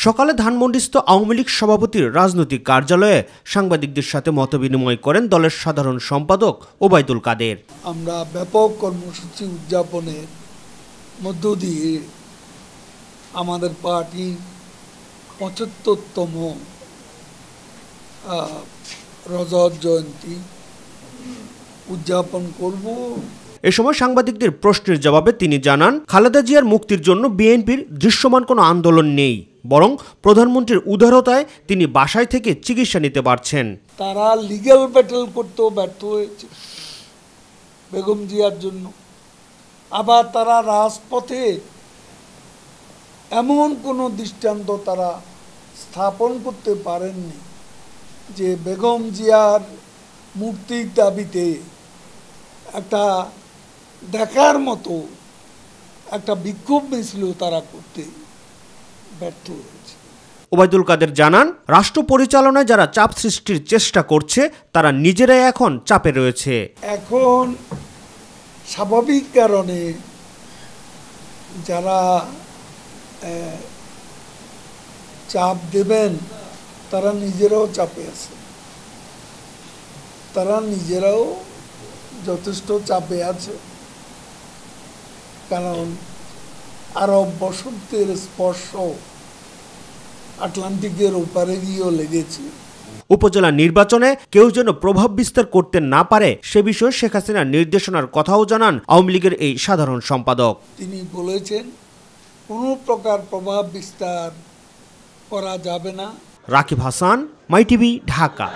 সকালে ধানমন্ডিস্থ আওয়ামী লীগ সভাপতির রাজনৈতিক কার্যালয়ে সাংবাদিকদের সাথে মতবিনিময় করেন দলের সাধারণ সম্পাদক ওবায়দুল কাদের। আমরা ব্যাপক কর্মসূচি উদযাপনের মধ্য দিয়ে আমাদের পার্টির ৭৫তম রজত জয়ন্তী উদযাপন করব। এ সময় সাংবাদিকদের প্রশ্নের জবাবে তিনি জানান, খালেদা জিয়ার মুক্তির জন্য বিএনপির দৃশ্যমান কোনো আন্দোলন নেই, বরং প্রধানমন্ত্রীর উদারতায় তিনি বাসায় থেকে চিকিৎসা নিতে পারছেন। তারা লিগ্যাল ব্যাটল করতেও ব্যর্থ হয়েছে বেগম জিয়ার জন্য। আবার তারা রাজপথে এমন কোনো দৃষ্টান্ত তারা স্থাপন করতে পারেননি যে বেগম জিয়ার মুক্তির দাবিতে একটা দেখার মতো একটা বিক্ষোভ মিছিল তারা করতে ব্যর্থ হয়েছে। ওবায়দুল কাদের জানান, রাষ্ট্র পরিচালনায় যারা চাপ সৃষ্টির চেষ্টা করছে তারা নিজেরাই এখন চাপে রয়েছে। এখন স্বাভাবিক কারণে যারা চাপ দেবেন তারা নিজেরাও চাপে আছে, তারা নিজেরাও যথেষ্ট চাপে আছে, কারণ আরব বসন্তের স্পর্শ আটলান্টিকের ওপারে গিয়েও লেগেছে। উপজেলা নির্বাচনে কেউ যেন প্রভাব বিস্তার করতে না পারে সে বিষয়ে শেখ হাসিনার নির্দেশনার কথাও জানান আওয়ামী লীগের এই সাধারণ সম্পাদক। তিনি বলেছেন কোনো প্রকার প্রভাব বিস্তার করা যাবে না। রাকিব হাসান, মাই টিভি, ঢাকা।